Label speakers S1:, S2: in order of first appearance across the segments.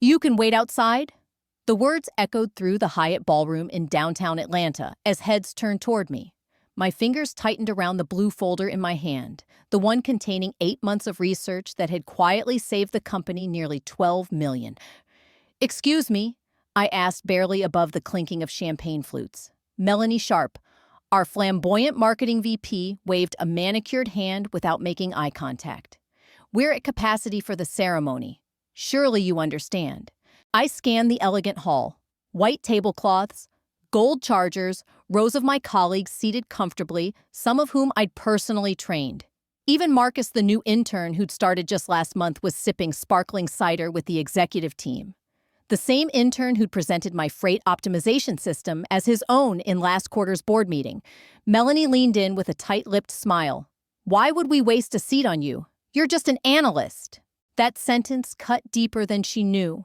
S1: You can wait outside? The words echoed through the Hyatt Ballroom in downtown Atlanta as heads turned toward me. My fingers tightened around the blue folder in my hand, the one containing 8 months of research that had quietly saved the company nearly $12 million. "Excuse me," I asked, barely above the clinking of champagne flutes. Melanie Sharp, our flamboyant marketing VP, waved a manicured hand without making eye contact. "We're at capacity for the ceremony. Surely you understand." I scanned the elegant hall. White tablecloths, gold chargers, rows of my colleagues seated comfortably, some of whom I'd personally trained. Even Marcus, the new intern who'd started just last month, was sipping sparkling cider with the executive team. The same intern who'd presented my freight optimization system as his own in last quarter's board meeting. Melanie leaned in with a tight-lipped smile. "Why would we waste a seat on you? You're just an analyst." That sentence cut deeper than she knew.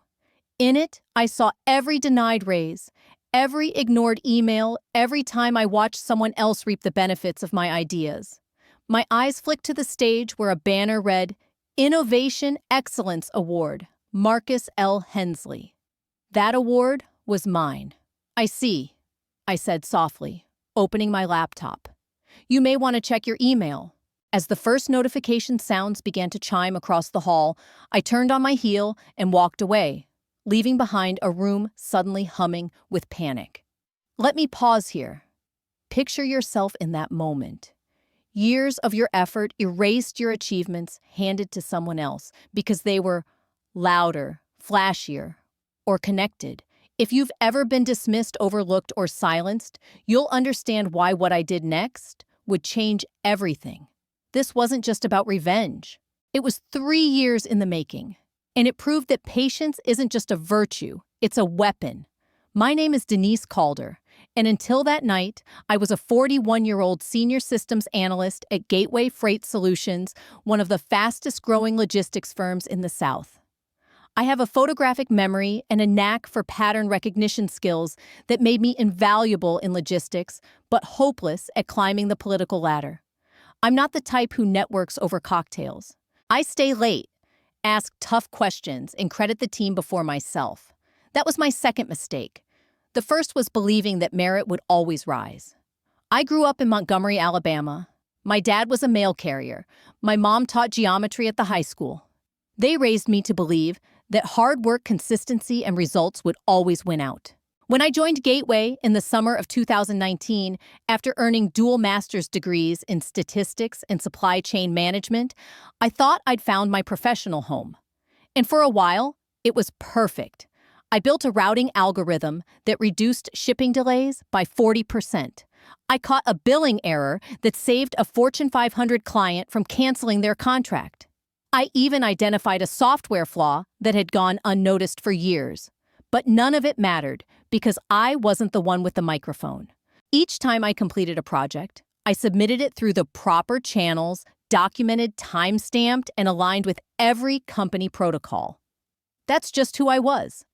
S1: In it, I saw every denied raise, every ignored email, every time I watched someone else reap the benefits of my ideas. My eyes flicked to the stage where a banner read, "Innovation Excellence Award, Marcus L. Hensley." That award was mine. "I see," I said softly, opening my laptop. "You may want to check your email." As the first notification sounds began to chime across the hall, I turned on my heel and walked away, leaving behind a room suddenly humming with panic. Let me pause here. Picture yourself in that moment. Years of your effort erased your achievements handed to someone else because they were louder, flashier, or connected. If you've ever been dismissed, overlooked, or silenced, you'll understand why what I did next would change everything. This wasn't just about revenge. It was 3 years in the making. And it proved that patience isn't just a virtue, it's a weapon. My name is Denise Calder, and until that night, I was a 41-year-old senior systems analyst at Gateway Freight Solutions, one of the fastest-growing logistics firms in the South. I have a photographic memory and a knack for pattern recognition skills that made me invaluable in logistics, but hopeless at climbing the political ladder. I'm not the type who networks over cocktails. I stay late, ask tough questions, and credit the team before myself. That was my second mistake. The first was believing that merit would always rise. I grew up in Montgomery, Alabama. My dad was a mail carrier. My mom taught geometry at the high school. They raised me to believe that hard work, consistency, and results would always win out. When I joined Gateway in the summer of 2019, after earning dual master's degrees in statistics and supply chain management, I thought I'd found my professional home. And for a while, it was perfect. I built a routing algorithm that reduced shipping delays by 40%. I caught a billing error that saved a Fortune 500 client from canceling their contract. I even identified a software flaw that had gone unnoticed for years. But none of it mattered because I wasn't the one with the microphone. Each time I completed a project, I submitted it through the proper channels, documented, time-stamped, and aligned with every company protocol. That's just who I was.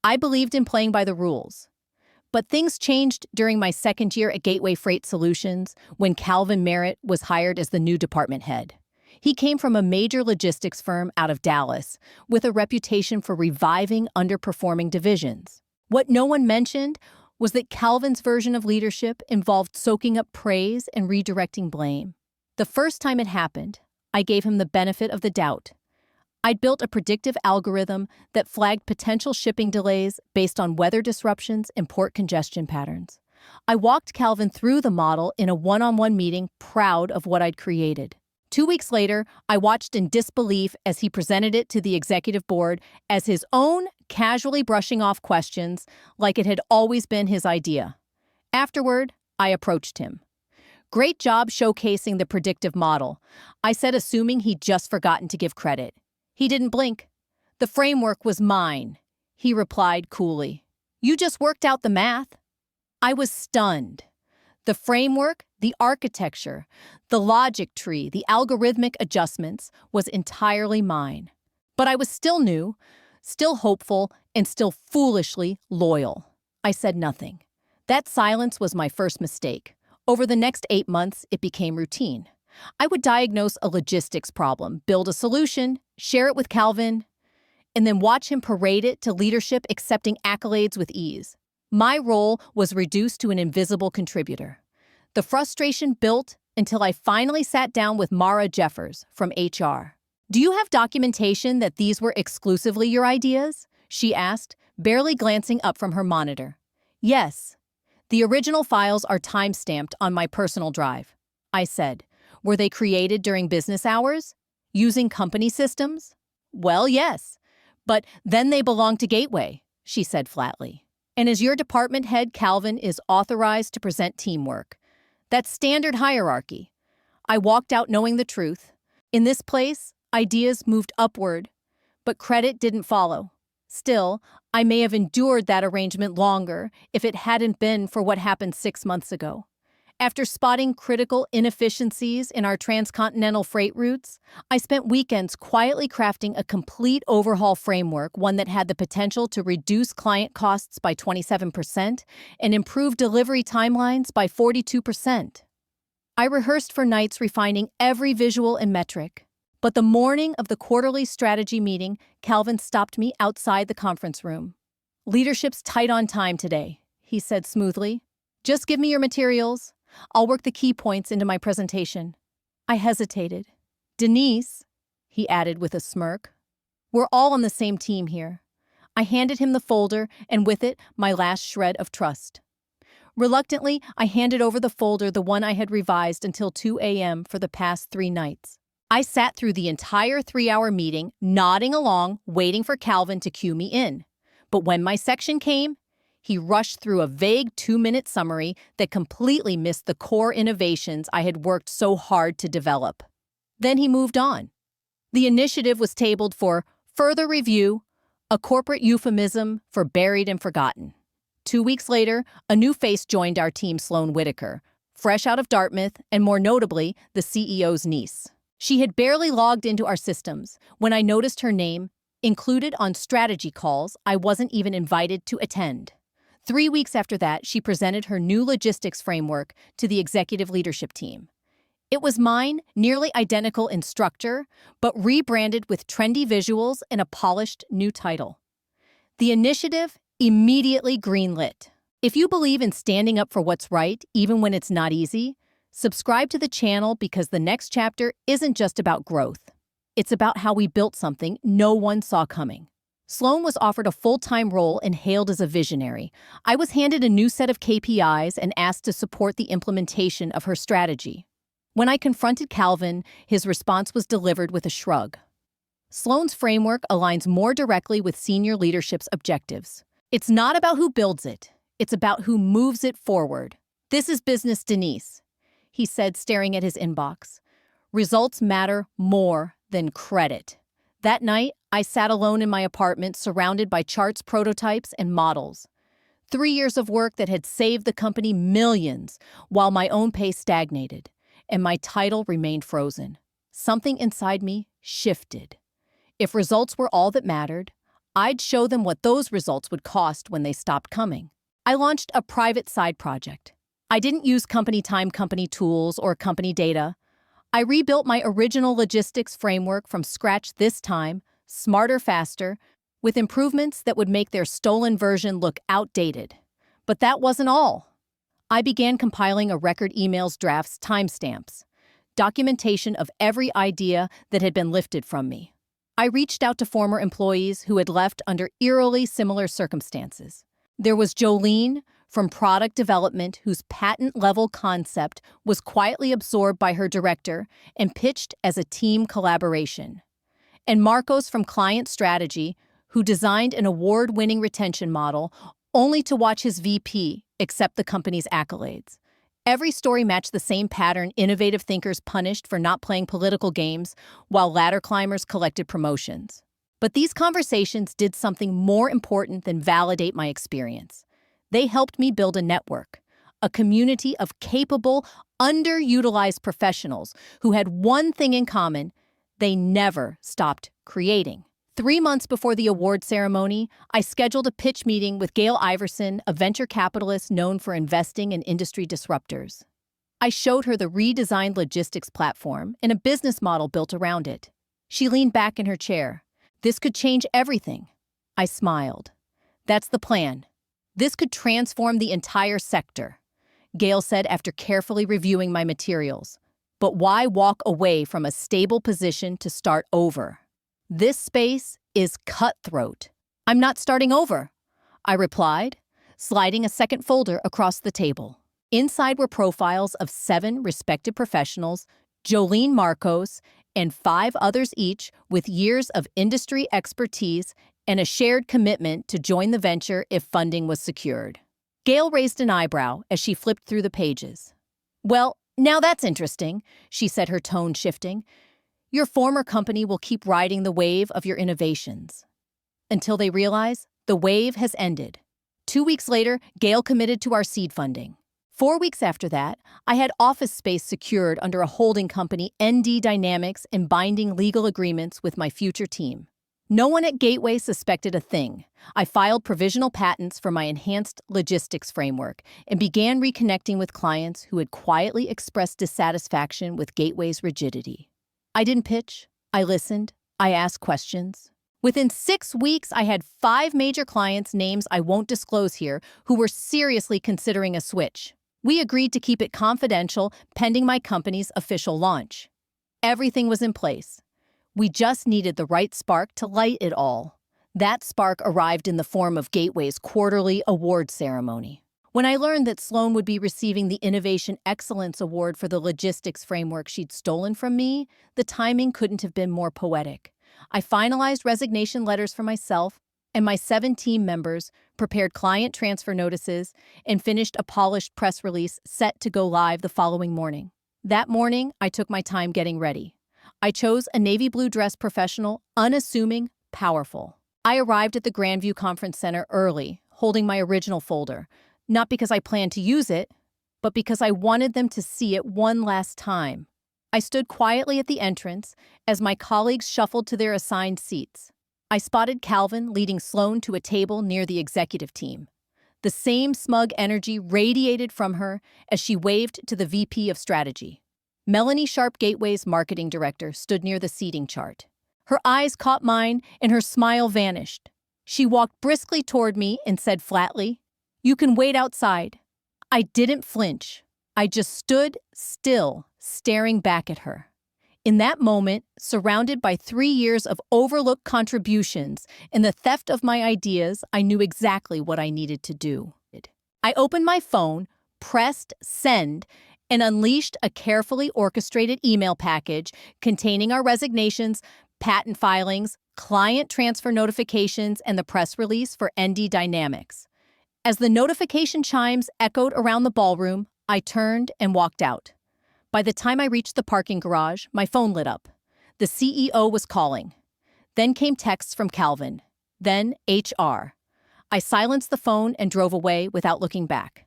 S1: I believed in playing by the rules. But things changed during my second year at Gateway Freight Solutions when Calvin Merritt was hired as the new department head. He came from a major logistics firm out of Dallas with a reputation for reviving underperforming divisions. What no one mentioned was that Calvin's version of leadership involved soaking up praise and redirecting blame. The first time it happened, I gave him the benefit of the doubt. I'd built a predictive algorithm that flagged potential shipping delays based on weather disruptions and port congestion patterns. I walked Calvin through the model in a one-on-one meeting, proud of what I'd created. 2 weeks later, I watched in disbelief as he presented it to the executive board as his own, casually brushing off questions like it had always been his idea. Afterward, I approached him. "Great job showcasing the predictive model," I said, assuming he'd just forgotten to give credit. He didn't blink. "The framework was mine," he replied coolly. "You just worked out the math." I was stunned. The framework, the architecture, the logic tree, the algorithmic adjustments was entirely mine. But I was still new, still hopeful, and still foolishly loyal. I said nothing. That silence was my first mistake. Over the next 8 months, it became routine. I would diagnose a logistics problem, build a solution, share it with Calvin, and then watch him parade it to leadership accepting accolades with ease. My role was reduced to an invisible contributor. The frustration built until I finally sat down with Mara Jeffers from HR. "Do you have documentation that these were exclusively your ideas?" she asked, barely glancing up from her monitor. "Yes. The original files are time-stamped on my personal drive," I said. "Were they created during business hours? Using company systems?" "Well, yes. But then they belong to Gateway," she said flatly. "And as your department head, Calvin is authorized to present teamwork. That's standard hierarchy." I walked out knowing the truth. In this place, ideas moved upward, but credit didn't follow. Still, I may have endured that arrangement longer if it hadn't been for what happened 6 months ago. After spotting critical inefficiencies in our transcontinental freight routes, I spent weekends quietly crafting a complete overhaul framework, one that had the potential to reduce client costs by 27% and improve delivery timelines by 42%. I rehearsed for nights, refining every visual and metric. But the morning of the quarterly strategy meeting, Calvin stopped me outside the conference room. "Leadership's tight on time today," he said smoothly. "Just give me your materials. I'll work the key points into my presentation." I hesitated. "Denise," he added with a smirk, "we're all on the same team here." I handed him the folder, and with it, my last shred of trust. Reluctantly, I handed over the folder, the one I had revised until 2 a.m. for the past 3 nights. I sat through the entire 3-hour meeting, nodding along, waiting for Calvin to cue me in. But when my section came, he rushed through a vague 2-minute summary that completely missed the core innovations I had worked so hard to develop. Then he moved on. The initiative was tabled for further review, a corporate euphemism for buried and forgotten. 2 weeks later, a new face joined our team, Sloan Whitaker, fresh out of Dartmouth, and more notably, the CEO's niece. She had barely logged into our systems when I noticed her name included on strategy calls I wasn't even invited to attend. 3 weeks after that, she presented her new logistics framework to the executive leadership team. It was mine, nearly identical in structure, but rebranded with trendy visuals and a polished new title. The initiative immediately greenlit. If you believe in standing up for what's right, even when it's not easy, subscribe to the channel, because the next chapter isn't just about growth. It's about how we built something no one saw coming. Sloan was offered a full-time role and hailed as a visionary. I was handed a new set of KPIs and asked to support the implementation of her strategy. When I confronted Calvin, his response was delivered with a shrug. Sloan's framework aligns more directly with senior leadership's objectives. It's not about who builds it. It's about who moves it forward. "This is business, Denise," he said, staring at his inbox. "Results matter more than credit." That night, I sat alone in my apartment, surrounded by charts, prototypes, and models. 3 years of work that had saved the company millions, while my own pace stagnated, and my title remained frozen. Something inside me shifted. If results were all that mattered, I'd show them what those results would cost when they stopped coming. I launched a private side project. I didn't use company time, company tools, or company data. I rebuilt my original logistics framework from scratch, this time, smarter, faster, with improvements that would make their stolen version look outdated. But that wasn't all. I began compiling a record: emails, drafts, timestamps, documentation of every idea that had been lifted from me. I reached out to former employees who had left under eerily similar circumstances. There was Jolene from product development, whose patent-level concept was quietly absorbed by her director and pitched as a team collaboration. And Marcos from client strategy, who designed an award-winning retention model only to watch his VP accept the company's accolades. Every story matched the same pattern: innovative thinkers punished for not playing political games, while ladder climbers collected promotions. But these conversations did something more important than validate my experience. They helped me build a network, a community of capable, underutilized professionals who had one thing in common: they never stopped creating. 3 months before the award ceremony, I scheduled a pitch meeting with Gail Iverson, a venture capitalist known for investing in industry disruptors. I showed her the redesigned logistics platform and a business model built around it. She leaned back in her chair, This could change everything. I smiled. That's the plan. This could transform the entire sector, Gail said after carefully reviewing my materials. But why walk away from a stable position to start over? This space is cutthroat. I'm not starting over, I replied, sliding a second folder across the table. Inside were profiles of 7 respected professionals, Jolene Marcos, and 5 others each with years of industry expertise and a shared commitment to join the venture if funding was secured. Gail raised an eyebrow as she flipped through the pages. Well, now that's interesting, she said, her tone shifting. Your former company will keep riding the wave of your innovations. Until they realize the wave has ended. 2 weeks later, Gail committed to our seed funding. 4 weeks after that, I had office space secured under a holding company, ND Dynamics, and binding legal agreements with my future team. No one at Gateway suspected a thing. I filed provisional patents for my enhanced logistics framework and began reconnecting with clients who had quietly expressed dissatisfaction with Gateway's rigidity. I didn't pitch. I listened. I asked questions. Within 6 weeks, I had 5 major clients, names I won't disclose here, who were seriously considering a switch. We agreed to keep it confidential pending my company's official launch. Everything was in place. We just needed the right spark to light it all. That spark arrived in the form of Gateway's quarterly award ceremony. When I learned that Sloan would be receiving the Innovation Excellence Award for the logistics framework she'd stolen from me, the timing couldn't have been more poetic. I finalized resignation letters for myself and my 7 team members, prepared client transfer notices, and finished a polished press release set to go live the following morning. That morning, I took my time getting ready. I chose a navy blue dress, professional, unassuming, powerful. I arrived at the Grandview Conference Center early, holding my original folder, not because I planned to use it, but because I wanted them to see it one last time. I stood quietly at the entrance as my colleagues shuffled to their assigned seats. I spotted Calvin leading Sloan to a table near the executive team. The same smug energy radiated from her as she waved to the VP of Strategy. Melanie Sharp, Gateway's marketing director, stood near the seating chart. Her eyes caught mine and her smile vanished. She walked briskly toward me and said flatly, "You can wait outside." I didn't flinch. I just stood still, staring back at her. In that moment, surrounded by 3 years of overlooked contributions and the theft of my ideas, I knew exactly what I needed to do. I opened my phone, pressed send, and unleashed a carefully orchestrated email package containing our resignations, patent filings, client transfer notifications, and the press release for ND Dynamics. As the notification chimes echoed around the ballroom, I turned and walked out. By the time I reached the parking garage, my phone lit up. The CEO was calling. Then came texts from Calvin. Then HR. I silenced the phone and drove away without looking back.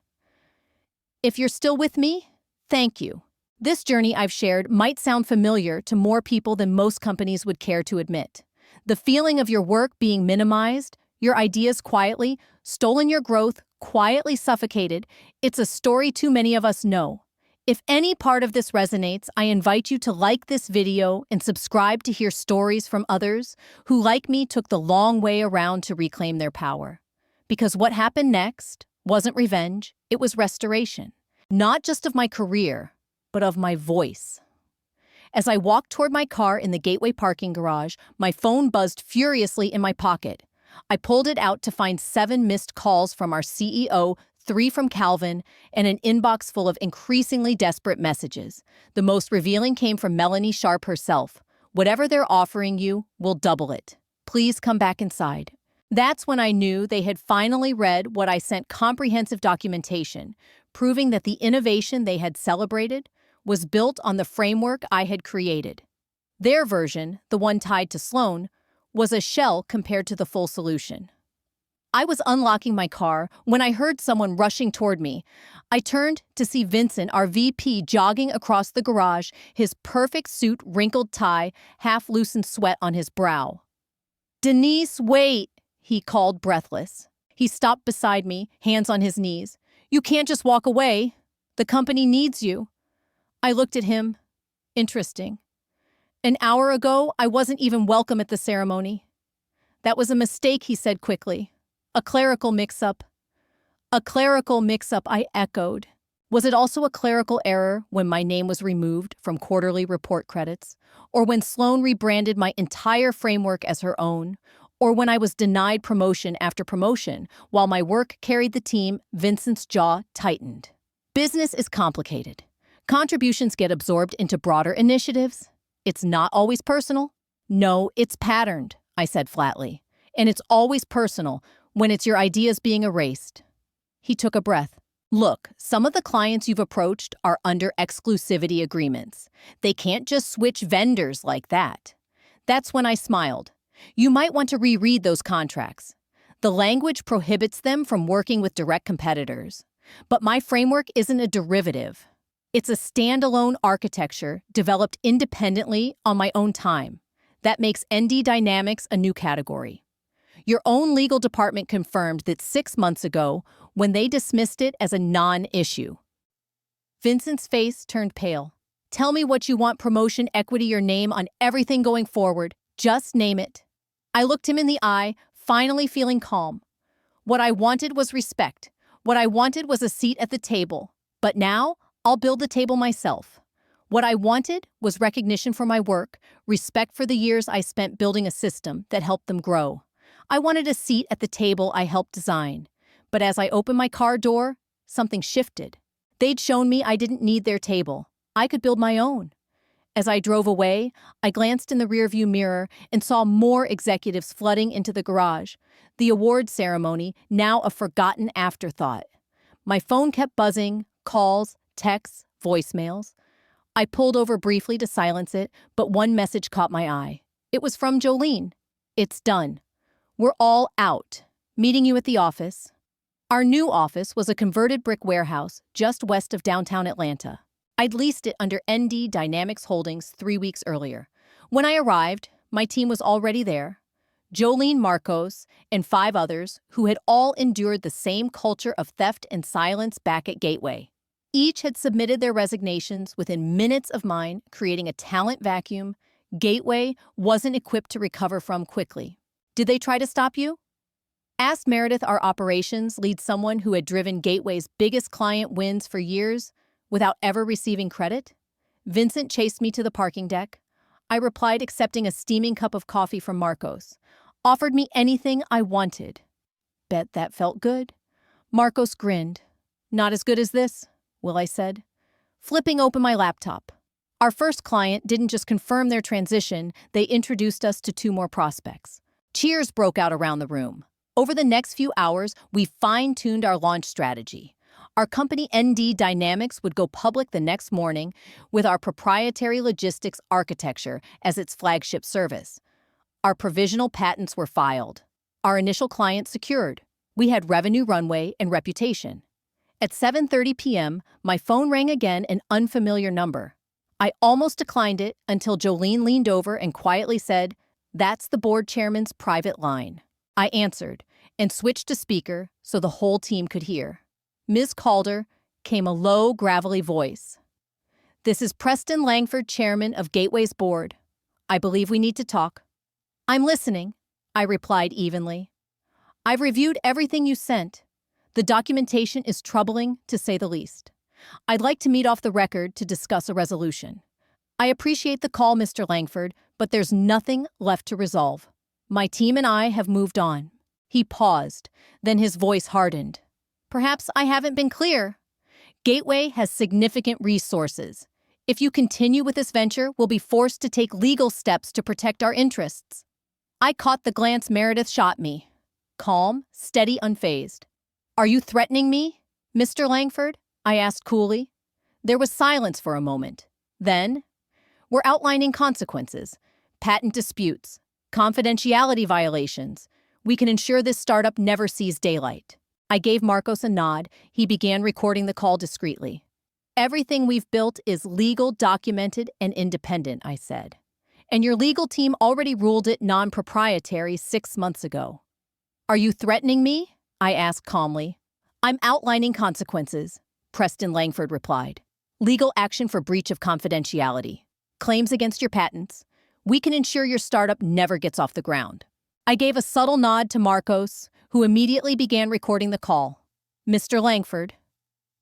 S1: If you're still with me, thank you. This journey I've shared might sound familiar to more people than most companies would care to admit. The feeling of your work being minimized, your ideas quietly, stolen, your growth quietly suffocated, it's a story too many of us know. If any part of this resonates, I invite you to like this video and subscribe to hear stories from others who, like me, took the long way around to reclaim their power. Because what happened next wasn't revenge, it was restoration. Not just of my career, but of my voice. As I walked toward my car in the Gateway parking garage, my phone buzzed furiously in my pocket. I pulled it out to find 7 missed calls from our CEO, 3 from Calvin, and an inbox full of increasingly desperate messages. The most revealing came from Melanie Sharp herself. "Whatever they're offering you, we'll double it. Please come back inside." That's when I knew they had finally read what I sent: comprehensive documentation, proving that the innovation they had celebrated was built on the framework I had created. Their version, the one tied to Sloan, was a shell compared to the full solution. I was unlocking my car when I heard someone rushing toward me. I turned to see Vincent, our VP, jogging across the garage, his perfect suit, wrinkled tie, half-loosened sweat on his brow. "Denise, wait!" he called, breathless. He stopped beside me, hands on his knees. "You can't just walk away. The company needs you." I looked at him. Interesting. An hour ago, I wasn't even welcome at the ceremony. That was a mistake, he said quickly. A clerical mix-up. A clerical mix-up, I echoed. Was it also a clerical error when my name was removed from quarterly report credits? Or when Sloan rebranded my entire framework as her own? Or when I was denied promotion after promotion while my work carried the team? Vincent's jaw tightened. Business is complicated. Contributions get absorbed into broader initiatives. It's not always personal. No, it's patterned, I said flatly. And it's always personal when it's your ideas being erased. He took a breath. Look, some of the clients you've approached are under exclusivity agreements. They can't just switch vendors like that. That's when I smiled. You might want to reread those contracts. The language prohibits them from working with direct competitors. But my framework isn't a derivative. It's a standalone architecture developed independently on my own time. That makes ND Dynamics a new category. Your own legal department confirmed that 6 months ago when they dismissed it as a non-issue. Vincent's face turned pale. Tell me what you want, promotion, equity, your name on everything going forward. Just name it. I looked him in the eye, finally feeling calm. What I wanted was respect. What I wanted was a seat at the table. But now, I'll build the table myself. What I wanted was recognition for my work, respect for the years I spent building a system that helped them grow. I wanted a seat at the table I helped design. But as I opened my car door, something shifted. They'd shown me I didn't need their table. I could build my own. As I drove away, I glanced in the rearview mirror and saw more executives flooding into the garage, the award ceremony now a forgotten afterthought. My phone kept buzzing, calls, texts, voicemails. I pulled over briefly to silence it, but one message caught my eye. It was from Jolene. It's done. We're all out. Meeting you at the office. Our new office was a converted brick warehouse just west of downtown Atlanta. I'd leased it under ND Dynamics Holdings 3 weeks earlier. When I arrived, my team was already there. Jolene Marcos and 5 others who had all endured the same culture of theft and silence back at Gateway. Each had submitted their resignations within minutes of mine, creating a talent vacuum Gateway wasn't equipped to recover from quickly. Did they try to stop you? Asked Meredith, our operations lead, someone who had driven Gateway's biggest client wins for years without ever receiving credit. Vincent chased me to the parking deck. I replied, accepting a steaming cup of coffee from Marcos. Offered me anything I wanted. Bet that felt good. Marcos grinned. Not as good as this, Will, I said, flipping open my laptop. Our first client didn't just confirm their transition, they introduced us to 2 more prospects. Cheers broke out around the room. Over the next few hours, we fine-tuned our launch strategy. Our company ND Dynamics would go public the next morning with our proprietary logistics architecture as its flagship service. Our provisional patents were filed. Our initial client secured. We had revenue runway and reputation. At 7:30 p.m., my phone rang again, an unfamiliar number. I almost declined it until Jolene leaned over and quietly said, "That's the board chairman's private line." I answered and switched to speaker so the whole team could hear. Ms. Calder came a low, gravelly voice. "This is Preston Langford, chairman of Gateway's board. I believe we need to talk." "I'm listening," I replied evenly. "I've reviewed everything you sent. The documentation is troubling, to say the least. I'd like to meet off the record to discuss a resolution. I appreciate the call, Mr. Langford, but there's nothing left to resolve. My team and I have moved on." He paused, then his voice hardened. "Perhaps I haven't been clear. Gateway has significant resources. If you continue with this venture, we'll be forced to take legal steps to protect our interests." I caught the glance Meredith shot me. Calm, steady, unfazed. "Are you threatening me, Mr. Langford?" I asked coolly. There was silence for a moment. Then, "We're outlining consequences, patent disputes, confidentiality violations. We can ensure this startup never sees daylight." I gave Marcos a nod. He began recording the call discreetly. "Everything we've built is legal, documented, and independent," I said. "And your legal team already ruled it non-proprietary 6 months ago." "Are you threatening me?" I asked calmly. "I'm outlining consequences," Preston Langford replied. "Legal action for breach of confidentiality. Claims against your patents. We can ensure your startup never gets off the ground." I gave a subtle nod to Marcos, who immediately began recording the call. Mr. Langford,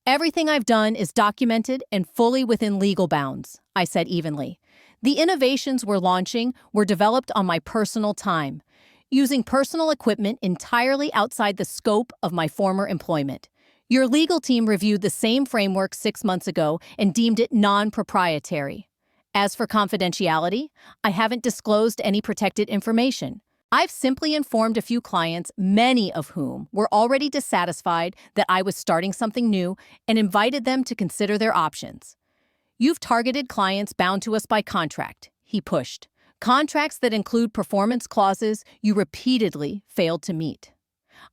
S1: everything I've done is documented and fully within legal bounds, I said evenly. The innovations we're launching were developed on my personal time, using personal equipment entirely outside the scope of my former employment. Your legal team reviewed the same framework 6 months ago and deemed it non-proprietary. As for confidentiality, I haven't disclosed any protected information. I've simply informed a few clients, many of whom were already dissatisfied that I was starting something new, and invited them to consider their options. You've targeted clients bound to us by contract, he pushed. Contracts that include performance clauses you repeatedly failed to meet.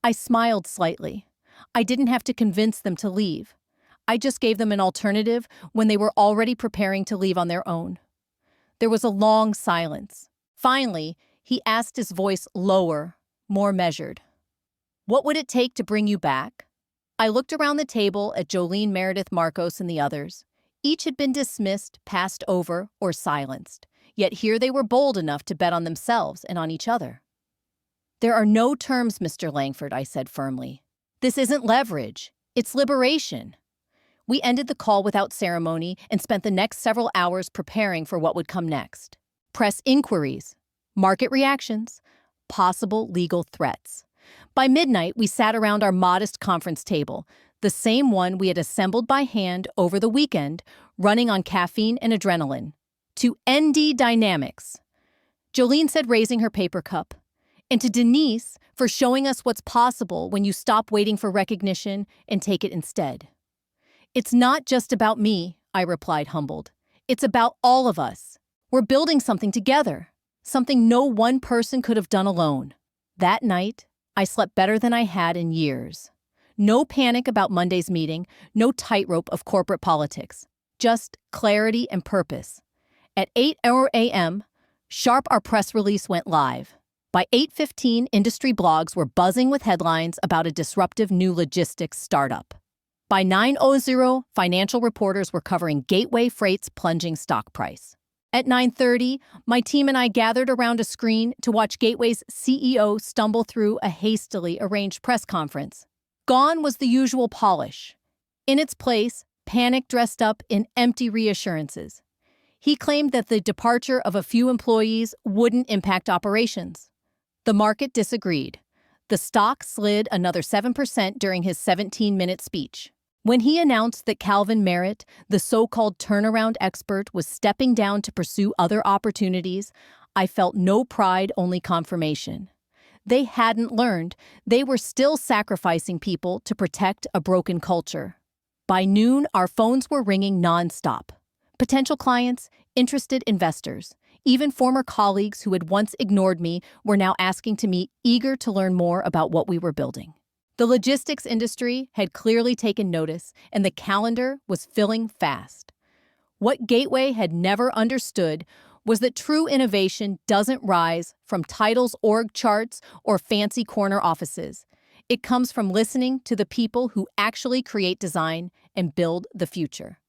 S1: I smiled slightly. I didn't have to convince them to leave. I just gave them an alternative when they were already preparing to leave on their own. There was a long silence. Finally, he asked, his voice lower, more measured. What would it take to bring you back? I looked around the table at Jolene, Meredith, Marcos, and the others. Each had been dismissed, passed over, or silenced. Yet here they were bold enough to bet on themselves and on each other. There are no terms, Mr. Langford, I said firmly. This isn't leverage. It's liberation. We ended the call without ceremony and spent the next several hours preparing for what would come next. Press inquiries, market reactions, possible legal threats. By midnight, we sat around our modest conference table, the same one we had assembled by hand over the weekend, running on caffeine and adrenaline. To ND Dynamics, Jolene said, raising her paper cup. And to Denise for showing us what's possible when you stop waiting for recognition and take it instead. It's not just about me, I replied, humbled. It's about all of us. We're building something together, something no one person could have done alone. That night, I slept better than I had in years. No panic about Monday's meeting, no tightrope of corporate politics, just clarity and purpose. At 8 a.m., sharp, our press release went live. By 8:15, industry blogs were buzzing with headlines about a disruptive new logistics startup. By 9:00, financial reporters were covering Gateway Freight's plunging stock price. At 9:30, my team and I gathered around a screen to watch Gateway's CEO stumble through a hastily arranged press conference. Gone was the usual polish. In its place, panic dressed up in empty reassurances. He claimed that the departure of a few employees wouldn't impact operations. The market disagreed. The stock slid another 7% during his 17-minute speech. When he announced that Calvin Merritt, the so-called turnaround expert, was stepping down to pursue other opportunities, I felt no pride, only confirmation. They hadn't learned. They were still sacrificing people to protect a broken culture. By noon, our phones were ringing nonstop. Potential clients, interested investors, even former colleagues who had once ignored me were now asking to meet, eager to learn more about what we were building. The logistics industry had clearly taken notice, and the calendar was filling fast. What Gateway had never understood was that true innovation doesn't rise from titles, org charts, or fancy corner offices. It comes from listening to the people who actually create design and build the future.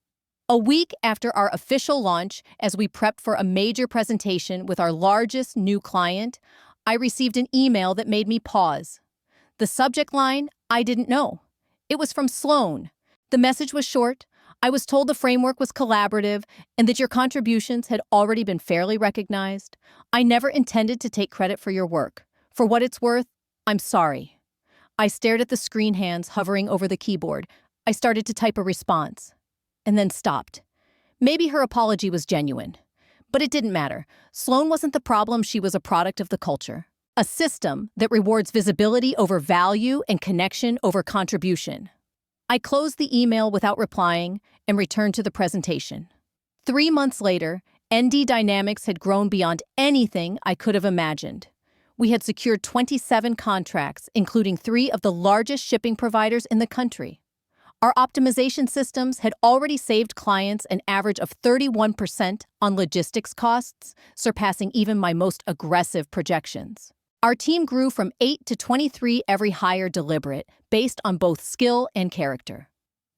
S1: A week after our official launch, as we prepped for a major presentation with our largest new client, I received an email that made me pause. The subject line, I didn't know. It was from Sloan. The message was short. I was told the framework was collaborative and that your contributions had already been fairly recognized. I never intended to take credit for your work. For what it's worth, I'm sorry. I stared at the screen hands hovering over the keyboard. I started to type a response. And then stopped. Maybe her apology was genuine. But it didn't matter. Sloan wasn't the problem, she was a product of the culture. A system that rewards visibility over value and connection over contribution. I closed the email without replying and returned to the presentation. 3 months later, ND Dynamics had grown beyond anything I could have imagined. We had secured 27 contracts, including 3 of the largest shipping providers in the country. Our optimization systems had already saved clients an average of 31% on logistics costs, surpassing even my most aggressive projections. Our team grew from 8 to 23, every hire deliberate, based on both skill and character.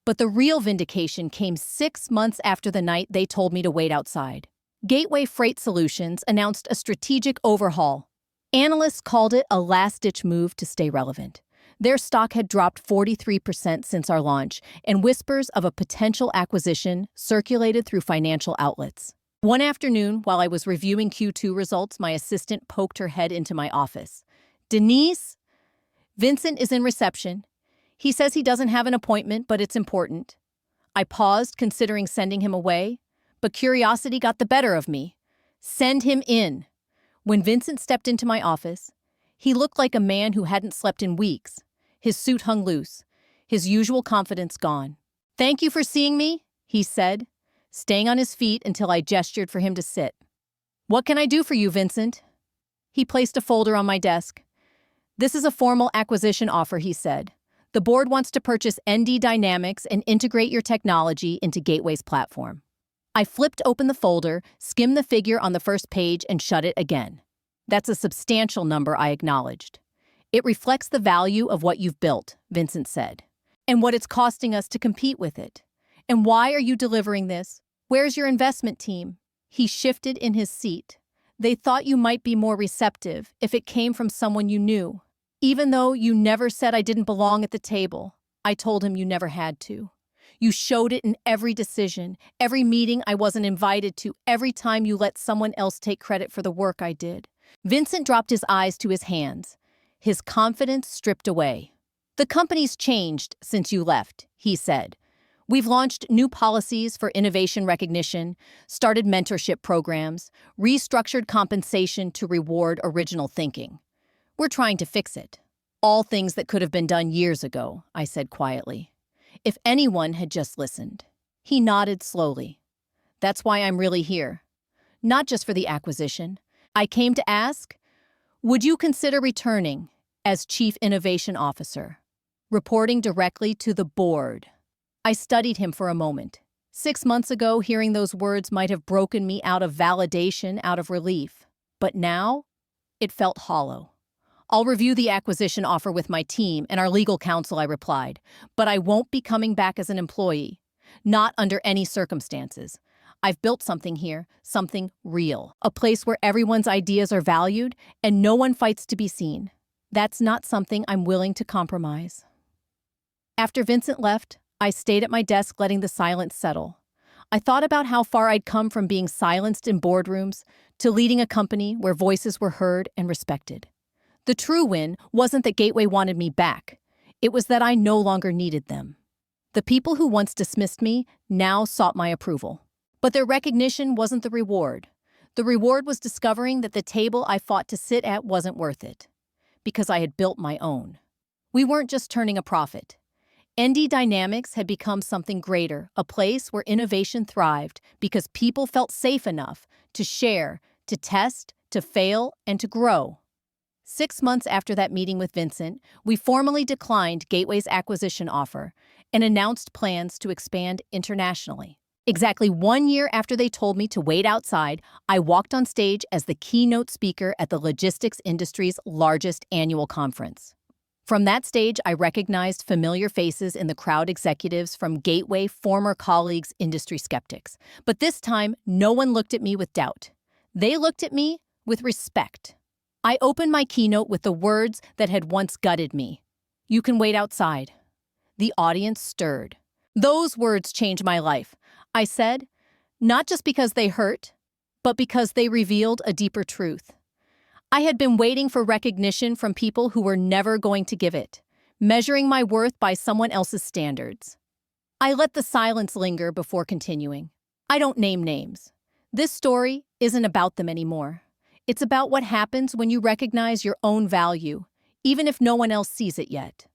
S1: But the real vindication came 6 months after the night they told me to wait outside. Gateway Freight Solutions announced a strategic overhaul. Analysts called it a last-ditch move to stay relevant. Their stock had dropped 43% since our launch, and whispers of a potential acquisition circulated through financial outlets. One afternoon, while I was reviewing Q2 results, my assistant poked her head into my office. "Denise, Vincent is in reception. He says he doesn't have an appointment, but it's important." I paused, considering sending him away, but curiosity got the better of me. "Send him in." When Vincent stepped into my office, he looked like a man who hadn't slept in weeks. His suit hung loose, his usual confidence gone. "Thank you for seeing me," he said, staying on his feet until I gestured for him to sit. "What can I do for you, Vincent?" He placed a folder on my desk. "This is a formal acquisition offer," he said. "The board wants to purchase ND Dynamics and integrate your technology into Gateway's platform." I flipped open the folder, skimmed the figure on the first page, and shut it again. "That's a substantial number," I acknowledged. "It reflects the value of what you've built," Vincent said, "and what it's costing us to compete with it. And why are you delivering this? Where's your investment team?" He shifted in his seat. "They thought you might be more receptive if it came from someone you knew. Even though you never said I didn't belong at the table, I told him you never had to. You showed it in every decision, every meeting I wasn't invited to, every time you let someone else take credit for the work I did." Vincent dropped his eyes to his hands, his confidence stripped away. "The company's changed since you left," he said. "We've launched new policies for innovation recognition, started mentorship programs, restructured compensation to reward original thinking. We're trying to fix it." "All things that could have been done years ago," I said quietly. "If anyone had just listened." He nodded slowly. "That's why I'm really here. Not just for the acquisition. I came to ask, would you consider returning as Chief Innovation Officer, reporting directly to the board?" I studied him for a moment. 6 months ago, hearing those words might have broken me out of validation, out of relief. But now, it felt hollow. "I'll review the acquisition offer with my team and our legal counsel," I replied. "But I won't be coming back as an employee. Not under any circumstances. I've built something here, something real. A place where everyone's ideas are valued and no one fights to be seen. That's not something I'm willing to compromise." After Vincent left, I stayed at my desk letting the silence settle. I thought about how far I'd come from being silenced in boardrooms to leading a company where voices were heard and respected. The true win wasn't that Gateway wanted me back. It was that I no longer needed them. The people who once dismissed me now sought my approval. But their recognition wasn't the reward. The reward was discovering that the table I fought to sit at wasn't worth it, because I had built my own. We weren't just turning a profit. ND Dynamics had become something greater, a place where innovation thrived because people felt safe enough to share, to test, to fail, and to grow. 6 months after that meeting with Vincent, we formally declined Gateway's acquisition offer and announced plans to expand internationally. Exactly 1 year after they told me to wait outside, I walked on stage as the keynote speaker at the logistics industry's largest annual conference. From that stage, I recognized familiar faces in the crowd, executives from Gateway, former colleagues, industry skeptics. But this time, no one looked at me with doubt. They looked at me with respect. I opened my keynote with the words that had once gutted me. "You can wait outside." The audience stirred. Those words changed my life, I said, not just because they hurt, but because they revealed a deeper truth. I had been waiting for recognition from people who were never going to give it, measuring my worth by someone else's standards. I let the silence linger before continuing. I don't name names. This story isn't about them anymore. It's about what happens when you recognize your own value, even if no one else sees it yet.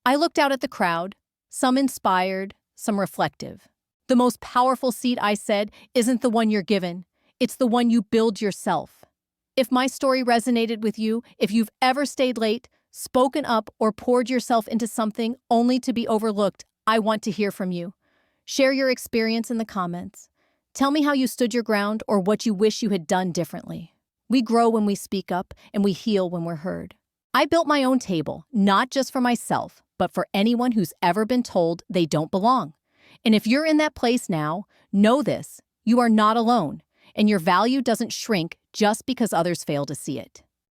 S1: I looked out at the crowd, some inspired, some reflective. "The most powerful seat," I said, "isn't the one you're given. It's the one you build yourself." If my story resonated with you, if you've ever stayed late, spoken up, or poured yourself into something only to be overlooked, I want to hear from you. Share your experience in the comments. Tell me how you stood your ground or what you wish you had done differently. We grow when we speak up, and we heal when we're heard. I built my own table, not just for myself, but for anyone who's ever been told they don't belong. And if you're in that place now, know this: you are not alone, and your value doesn't shrink just because others fail to see it.